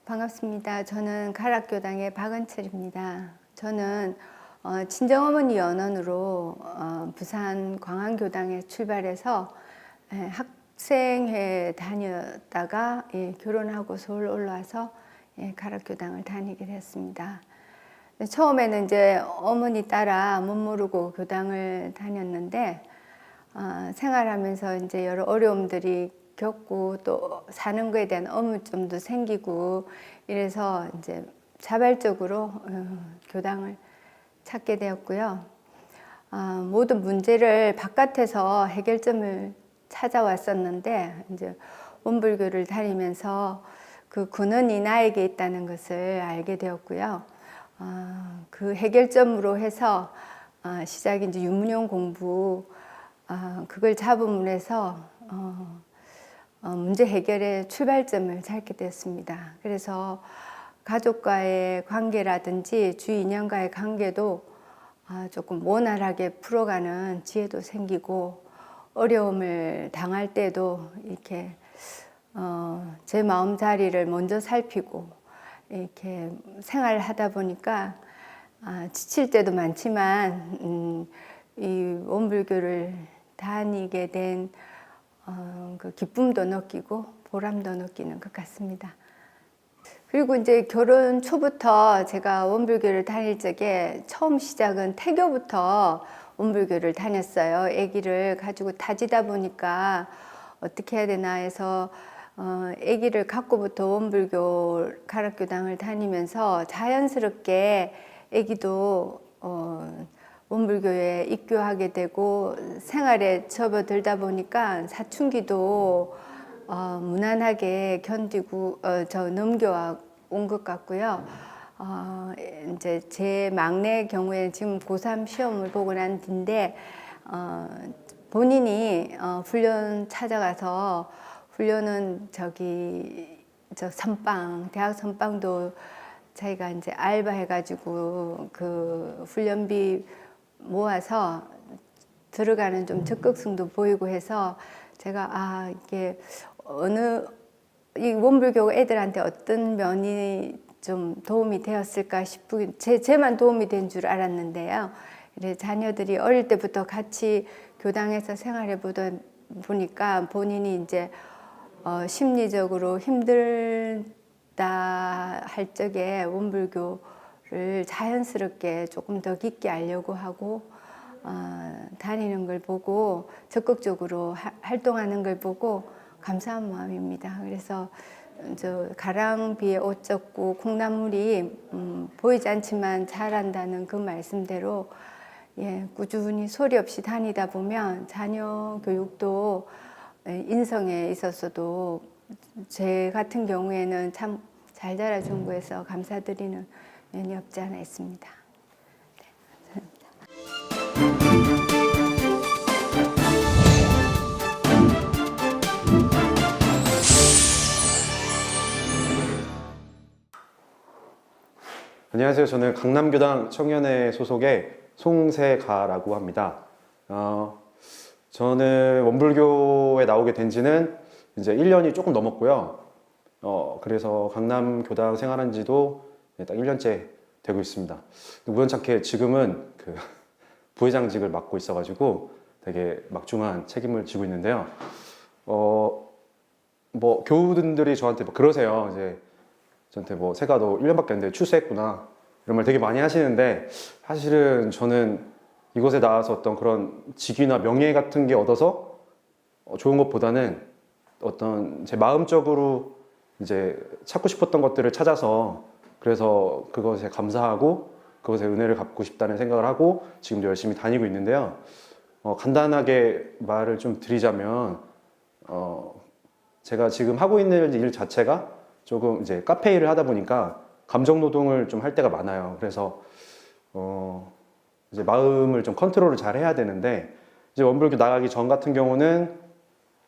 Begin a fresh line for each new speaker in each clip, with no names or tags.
반갑습니다. 저는 가락교당의 박은철입니다. 저는 친정어머니 연원으로 부산 광안교당에 출발해서 학생회 다녔다가 결혼하고 서울 올라와서 가락교당을 다니게 됐습니다. 처음에는 이제 어머니 따라 못 모르고 교당을 다녔는데 생활하면서 이제 여러 어려움들이 겪고 또 사는 거에 대한 의무점도 생기고 이래서 이제 자발적으로 교당을 찾게 되었고요. 모든 문제를 바깥에서 해결점을 찾아왔었는데 이제 원불교를 다니면서 그 근원이 나에게 있다는 것을 알게 되었고요. 그 해결점으로 해서 시작이 이제 유문용 공부 그걸 잡음으로 해서 문제 해결의 출발점을 찾게 되었습니다. 그래서 가족과의 관계라든지 주위 인연과의 관계도 조금 원활하게 풀어가는 지혜도 생기고 어려움을 당할 때도 이렇게 제 마음자리를 먼저 살피고 이렇게 생활하다 보니까 지칠 때도 많지만 이 원불교를 다니게 된 그 기쁨도 느끼고 보람도 느끼는 것 같습니다. 그리고 이제 결혼 초부터 제가 원불교를 다닐 적에 처음 시작은 태교부터 원불교를 다녔어요. 아기를 가지고 다지다 보니까 어떻게 해야 되나 해서 아기를 갖고부터 원불교 가락교당을 다니면서 자연스럽게 아기도 원불교에 입교하게 되고 생활에 접어들다 보니까 사춘기도 무난하게 견디고 넘겨온 것 같고요. 이제 제 막내 경우에는 지금 고3 시험을 보고 난 뒤인데 본인이 훈련 찾아가서 훈련은 저 선빵 대학 선빵도 자기가 이제 알바해가지고 그 훈련비 모아서 들어가는 좀 적극성도 보이고 해서 제가 이게 이 원불교 애들한테 어떤 면이 좀 도움이 되었을까 싶고 제만 도움이 된 줄 알았는데요. 자녀들이 어릴 때부터 같이 교당에서 생활해 보니까 본인이 이제 심리적으로 힘들다 할 적에 원불교를 자연스럽게 조금 더 깊게 알려고 하고 다니는 걸 보고 적극적으로 활동하는 걸 보고 감사한 마음입니다. 그래서 저 가랑비에 옷 젖고 콩나물이 보이지 않지만 자란다는 그 말씀대로 꾸준히 소리 없이 다니다 보면 자녀 교육도 인성에 있어서도 제 같은 경우에는 참 잘 자라준 거에서 감사드리는 면이 없지 않아 있습니다.
안녕하세요. 저는 강남교당 청년회 소속의 송세가라고 합니다. 저는 원불교에 나오게 된 지는 이제 1년이 조금 넘었고요. 그래서 강남교당 생활한 지도 딱 1년째 되고 있습니다. 우연찮게 지금은 그 부회장직을 맡고 있어가지고 되게 막중한 책임을 지고 있는데요. 뭐 교우분들이 저한테 뭐 그러세요. 이제 저한테 뭐 세가 너 1년밖에 안 돼 출세했구나 이런 말 되게 많이 하시는데 사실은 저는 이곳에 나와서 어떤 그런 직위나 명예 같은 게 얻어서 좋은 것보다는 어떤 제 마음적으로 이제 찾고 싶었던 것들을 찾아서 그래서 그것에 감사하고 그것에 은혜를 갚고 싶다는 생각을 하고 지금도 열심히 다니고 있는데요. 간단하게 말을 좀 드리자면 제가 지금 하고 있는 일 자체가 조금 이제 카페 일을 하다 보니까 감정 노동을 좀 할 때가 많아요. 그래서 이제 마음을 좀 컨트롤을 잘 해야 되는데 이제 원불교 나가기 전 같은 경우는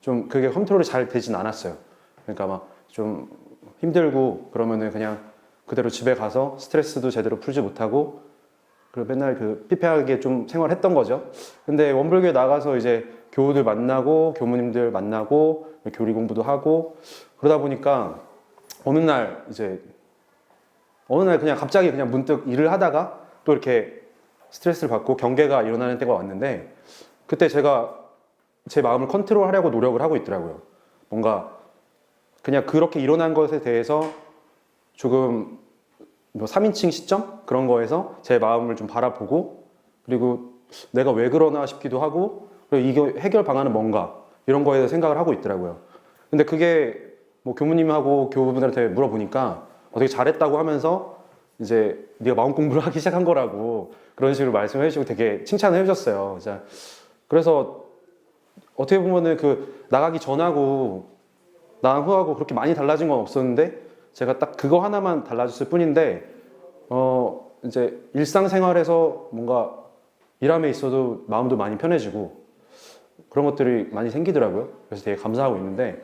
좀 그게 컨트롤이 잘 되진 않았어요. 그러니까 막 좀 힘들고 그러면은 그냥 그대로 집에 가서 스트레스도 제대로 풀지 못하고 그리고 맨날 그 피폐하게 좀 생활했던 거죠. 근데 원불교에 나가서 이제 교우들 만나고 교무님들 만나고 교리 공부도 하고 그러다 보니까 어느 날 그냥 갑자기 그냥 문득 일을 하다가 또 이렇게 스트레스를 받고 경계가 일어나는 때가 왔는데, 그때 제가 제 마음을 컨트롤하려고 노력을 하고 있더라고요. 뭔가 그냥 그렇게 일어난 것에 대해서 조금 뭐 3인칭 시점 그런 거에서 제 마음을 좀 바라보고, 그리고 내가 왜 그러나 싶기도 하고, 그리고 이게 해결 방안은 뭔가 이런 거에 대해서 생각을 하고 있더라고요. 근데 그게 뭐 교무님하고 교우분들한테 물어보니까 되게 잘했다고 하면서 이제 네가 마음 공부를 하기 시작한 거라고 그런 식으로 말씀을 해주시고 되게 칭찬을 해주셨어요. 그래서 어떻게 보면은 그 나가기 전하고 나간 후하고 그렇게 많이 달라진 건 없었는데, 제가 딱 그거 하나만 달라졌을 뿐인데, 이제 일상생활에서 뭔가 일함에 있어도 마음도 많이 편해지고 그런 것들이 많이 생기더라고요. 그래서 되게 감사하고 있는데,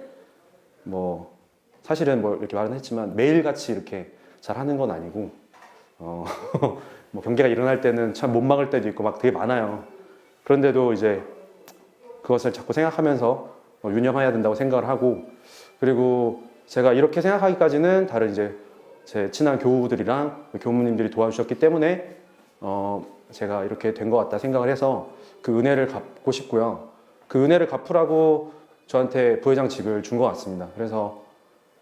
뭐 사실은 뭐 이렇게 말은 했지만 매일같이 이렇게 잘 하는 건 아니고, 뭐 경계가 일어날 때는 참 못 막을 때도 있고 막 되게 많아요. 그런데도 이제 그것을 자꾸 생각하면서 유념해야 된다고 생각을 하고, 그리고 제가 이렇게 생각하기까지는 다른 이제 제 친한 교우들이랑 교무님들이 도와주셨기 때문에 제가 이렇게 된 것 같다 생각을 해서 그 은혜를 갚고 싶고요. 그 은혜를 갚으라고 저한테 부회장직을 준 것 같습니다. 그래서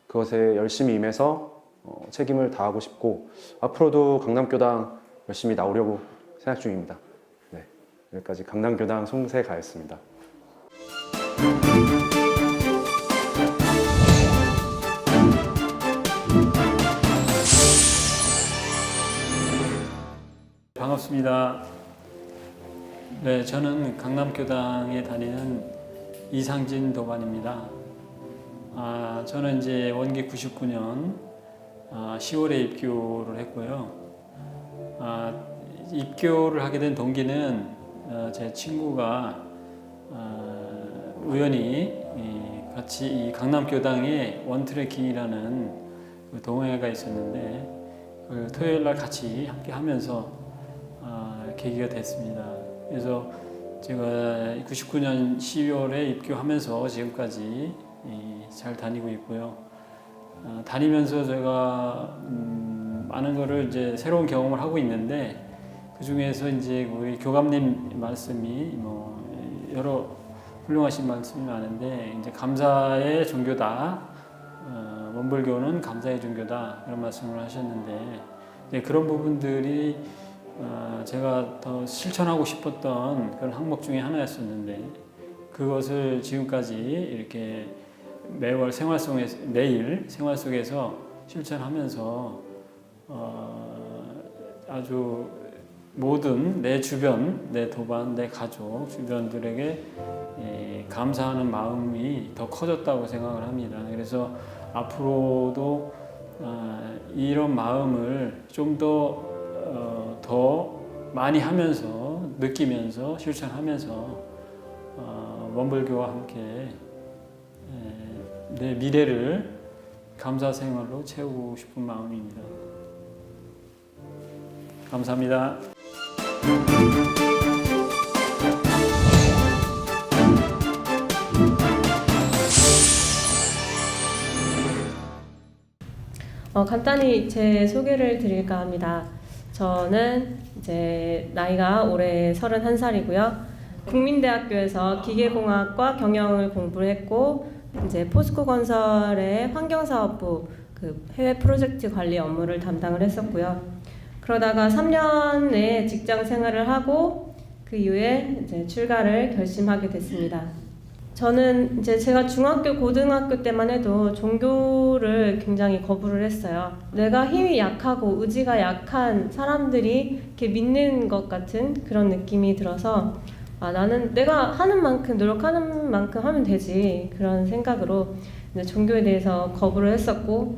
그것에 열심히 임해서 책임을 다하고 싶고, 앞으로도 강남교당 열심히 나오려고 생각 중입니다. 네, 여기까지 강남교당 송세가였습니다.
반갑습니다. 네, 저는 강남교당에 다니는 이상진 도반입니다. 저는 이제 원기 99년 10월에 입교를 했고요. 입교를 하게 된 동기는 제 친구가 우연히 같이 이 강남교당에 원트래킹이라는 그 동호회가 있었는데, 그 토요일 날 같이 함께 하면서 계기가 됐습니다. 그래서 제가 99년 12월에 입교하면서 지금까지 잘 다니고 있고요. 다니면서 제가 많은 거를 이제 새로운 경험을 하고 있는데, 그 중에서 이제 우리 교감님 말씀이 뭐 여러 훌륭하신 말씀이 많은데, 이제 감사의 종교다, 원불교는 감사의 종교다, 그런 말씀을 하셨는데, 그런 부분들이 제가 더 실천하고 싶었던 그런 항목 중에 하나였었는데, 그것을 지금까지 이렇게 매일 생활 속에서 실천하면서 아주 모든 내 주변, 내 도반, 내 가족, 주변들에게 감사하는 마음이 더 커졌다고 생각을 합니다. 그래서 앞으로도 이런 마음을 좀 더 많이 하면서, 느끼면서, 실천하면서 원불교와 함께 내 미래를 감사 생활로 채우고 싶은 마음입니다. 감사합니다.
간단히 제 소개를 드릴까 합니다. 저는 이제 나이가 올해 31살이고요. 국민대학교에서 기계공학과 경영을 공부를 했고, 이제 포스코 건설의 환경사업부 그 해외 프로젝트 관리 업무를 담당을 했었고요. 그러다가 3년의 직장 생활을 하고 그 이후에 이제 출가를 결심하게 됐습니다. 저는 이제 제가 중학교, 고등학교 때만 해도 종교를 굉장히 거부를 했어요. 내가 힘이 약하고 의지가 약한 사람들이 이렇게 믿는 것 같은 그런 느낌이 들어서, 나는 내가 하는 만큼, 노력하는 만큼 하면 되지, 그런 생각으로 이제 종교에 대해서 거부를 했었고,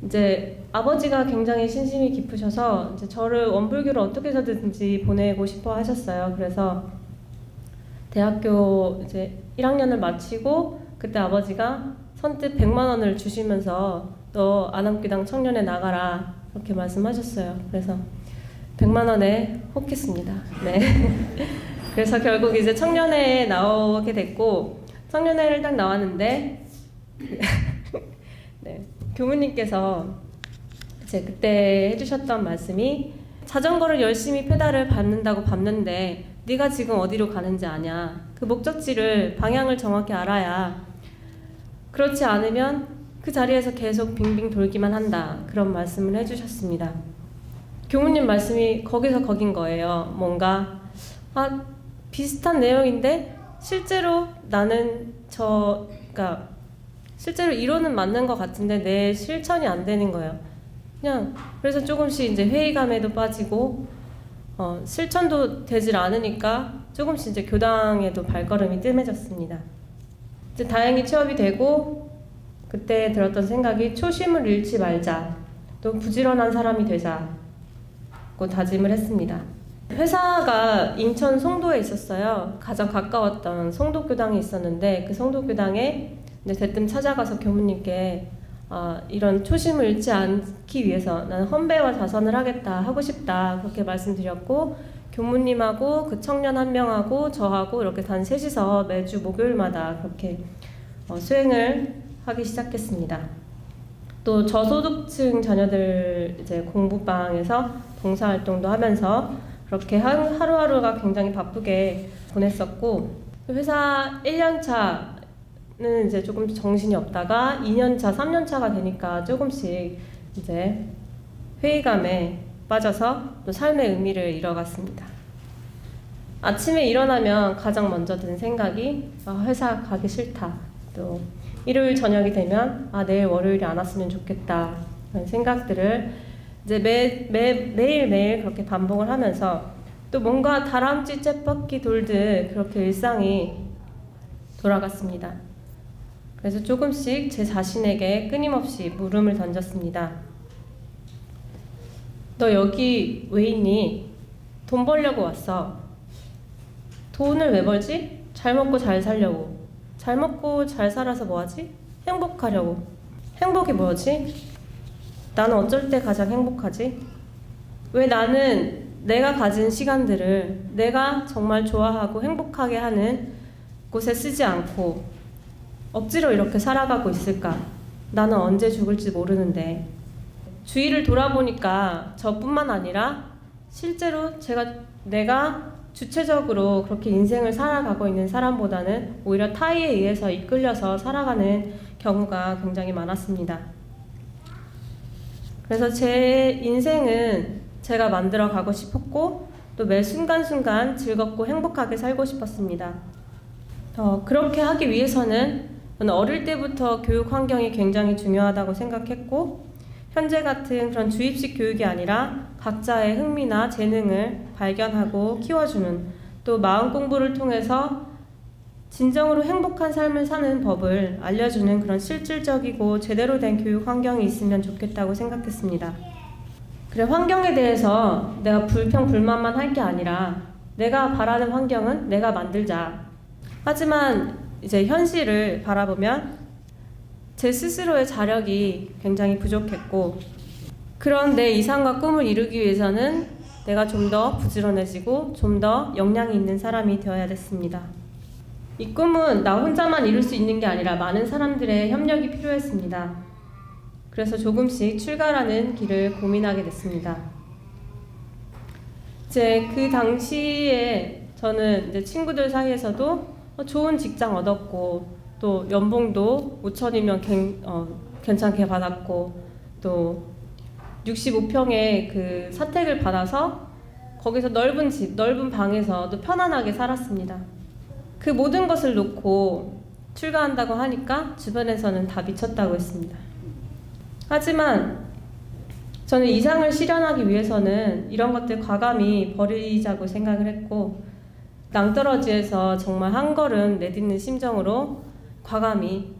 이제 아버지가 굉장히 신심이 깊으셔서 이제 저를 원불교로 어떻게 해서든지 보내고 싶어 하셨어요. 그래서 대학교 이제 1학년을 마치고 그때 아버지가 선뜻 100만 원을 주시면서 너 안암교당 청년에 나가라, 그렇게 말씀하셨어요. 그래서 100만 원에 혹했습니다. 네. 그래서 결국 이제 청년회에 나오게 됐고, 청년회를 딱 나왔는데 네, 교무님께서 이제 그때 해주셨던 말씀이 자전거를 열심히 페달을 밟는다고 밟는데 네가 지금 어디로 가는지 아냐. 그 목적지를 방향을 정확히 알아야 그렇지 않으면 그 자리에서 계속 빙빙 돌기만 한다. 그런 말씀을 해주셨습니다. 교무님 말씀이 거기서 거긴 거예요. 뭔가 비슷한 내용인데 실제로 나는 그러니까 실제로 이론은 맞는 것 같은데 내 실천이 안 되는 거예요. 그냥 그래서 조금씩 이제 회의감에도 빠지고 실천도 되질 않으니까 조금씩 이제 교당에도 발걸음이 뜸해졌습니다. 이제 다행히 취업이 되고 그때 들었던 생각이 초심을 잃지 말자, 또 부지런한 사람이 되자고 다짐을 했습니다. 회사가 인천 송도에 있었어요. 가장 가까웠던 송도교당이 있었는데 그 송도교당에 이제 대뜸 찾아가서 교무님께 이런 초심을 잃지 않기 위해서 나는 헌배와 자선을 하겠다, 하고 싶다 그렇게 말씀드렸고 교무님하고 그 청년 한 명하고 저하고 이렇게 단 셋이서 매주 목요일마다 그렇게 수행을 하기 시작했습니다. 또 저소득층 자녀들 이제 공부방에서 봉사활동도 하면서 그렇게 하루하루가 굉장히 바쁘게 보냈었고 회사 1년 차는 이제 조금 정신이 없다가 2년 차, 3년 차가 되니까 조금씩 이제 회의감에 빠져서 또 삶의 의미를 잃어갔습니다. 아침에 일어나면 가장 먼저 드는 생각이 회사 가기 싫다. 또 일요일 저녁이 되면 내일 월요일이 안 왔으면 좋겠다. 그런 생각들을 이제 매일매일 그렇게 반복을 하면서 또 뭔가 다람쥐 쳇바퀴 돌듯 그렇게 일상이 돌아갔습니다. 그래서 조금씩 제 자신에게 끊임없이 물음을 던졌습니다. 너 여기 왜 있니? 돈 벌려고 왔어. 돈을 왜 벌지? 잘 먹고 잘 살려고. 잘 먹고 잘 살아서 뭐하지? 행복하려고. 행복이 뭐지? 나는 어쩔 때 가장 행복하지? 왜 나는 내가 가진 시간들을 내가 정말 좋아하고 행복하게 하는 곳에 쓰지 않고 억지로 이렇게 살아가고 있을까? 나는 언제 죽을지 모르는데. 주위를 돌아보니까 저뿐만 아니라 실제로 내가 주체적으로 그렇게 인생을 살아가고 있는 사람보다는 오히려 타의에 의해서 이끌려서 살아가는 경우가 굉장히 많았습니다. 그래서 제 인생은 제가 만들어 가고 싶었고 또 매 순간순간 즐겁고 행복하게 살고 싶었습니다. 그렇게 하기 위해서는 저는 어릴 때부터 교육 환경이 굉장히 중요하다고 생각했고 현재 같은 그런 주입식 교육이 아니라 각자의 흥미나 재능을 발견하고 키워주는 또 마음 공부를 통해서 진정으로 행복한 삶을 사는 법을 알려주는 그런 실질적이고 제대로 된 교육 환경이 있으면 좋겠다고 생각했습니다. 그래, 환경에 대해서 내가 불평 불만만 할 게 아니라 내가 바라는 환경은 내가 만들자. 하지만 이제 현실을 바라보면 제 스스로의 자력이 굉장히 부족했고 그런 내 이상과 꿈을 이루기 위해서는 내가 좀 더 부지런해지고 좀 더 역량이 있는 사람이 되어야 됐습니다. 이 꿈은 나 혼자만 이룰 수 있는 게 아니라 많은 사람들의 협력이 필요했습니다. 그래서 조금씩 출가라는 길을 고민하게 됐습니다. 이제 그 당시에 저는 이제 친구들 사이에서도 좋은 직장 얻었고 또 연봉도 5천이면 괜찮게 받았고 또 65평의 그 사택을 받아서 거기서 넓은 집, 넓은 방에서 또 편안하게 살았습니다. 그 모든 것을 놓고 출가한다고 하니까 주변에서는 다 미쳤다고 했습니다. 하지만 저는 이상을 실현하기 위해서는 이런 것들 과감히 버리자고 생각을 했고 낭떠러지에서 정말 한 걸음 내딛는 심정으로 과감히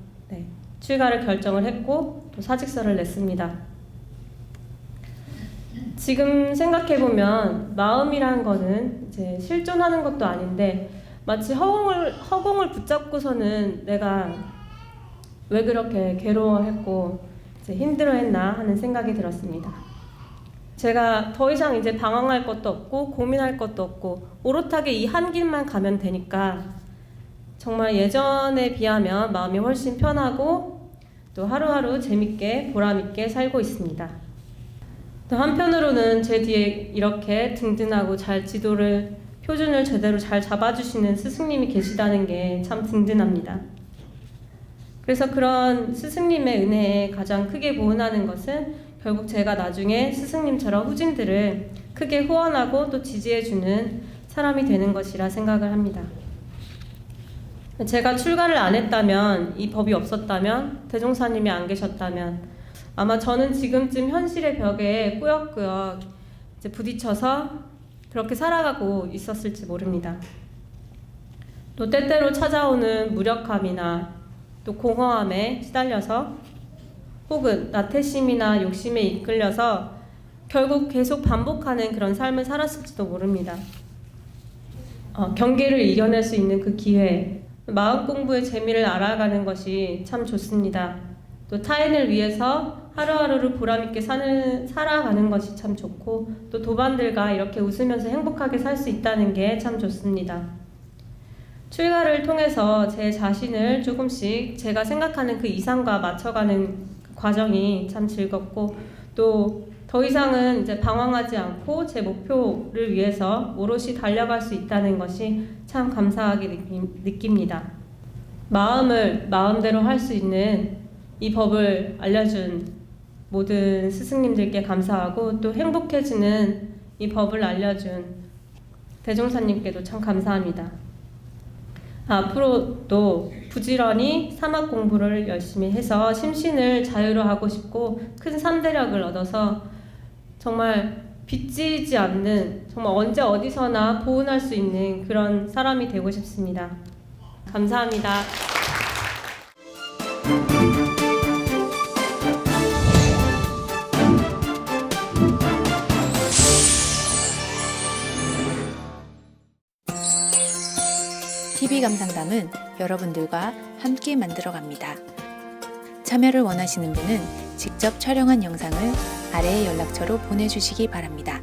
출가를 결정을 했고 또 사직서를 냈습니다. 지금 생각해보면 마음이라는 거는 이제 실존하는 것도 아닌데 마치 허공을 붙잡고서는 내가 왜 그렇게 괴로워했고 이제 힘들어했나 하는 생각이 들었습니다. 제가 더 이상 이제 방황할 것도 없고 고민할 것도 없고 오롯하게 이 한 길만 가면 되니까 정말 예전에 비하면 마음이 훨씬 편하고 또 하루하루 재밌게 보람있게 살고 있습니다. 또 한편으로는 제 뒤에 이렇게 든든하고 잘 표준을 제대로 잘 잡아주시는 스승님이 계시다는 게 참 든든합니다. 그래서 그런 스승님의 은혜에 가장 크게 보은하는 것은 결국 제가 나중에 스승님처럼 후진들을 크게 후원하고 또 지지해주는 사람이 되는 것이라 생각을 합니다. 제가 출가를 안 했다면, 이 법이 없었다면, 대종사님이 안 계셨다면 아마 저는 지금쯤 현실의 벽에 꾸역꾸역 이제 부딪혀서 그렇게 살아가고 있었을지 모릅니다. 또 때때로 찾아오는 무력함이나 또 공허함에 시달려서 혹은 나태심이나 욕심에 이끌려서 결국 계속 반복하는 그런 삶을 살았을지도 모릅니다. 경계를 이겨낼 수 있는 그 기회, 마음 공부의 재미를 알아가는 것이 참 좋습니다. 또 타인을 위해서 하루하루를 보람있게 살아가는 것이 참 좋고 또 도반들과 이렇게 웃으면서 행복하게 살 수 있다는 게 참 좋습니다. 출가를 통해서 제 자신을 조금씩 제가 생각하는 그 이상과 맞춰가는 과정이 참 즐겁고 또 더 이상은 이제 방황하지 않고 제 목표를 위해서 오롯이 달려갈 수 있다는 것이 참 감사하게 느낍니다. 마음을 마음대로 할 수 있는 이 법을 알려준 모든 스승님들께 감사하고 또 행복해지는 이 법을 알려준 대종사님께도 참 감사합니다. 앞으로도 부지런히 사막 공부를 열심히 해서 심신을 자유로 하고 싶고 큰 삼대력을 얻어서 정말 빚지지 않는, 정말 언제 어디서나 보은할 수 있는 그런 사람이 되고 싶습니다. 감사합니다.
TV 감상담은 여러분들과 함께 만들어갑니다. 참여를 원하시는 분은 직접 촬영한 영상을 아래의 연락처로 보내주시기 바랍니다.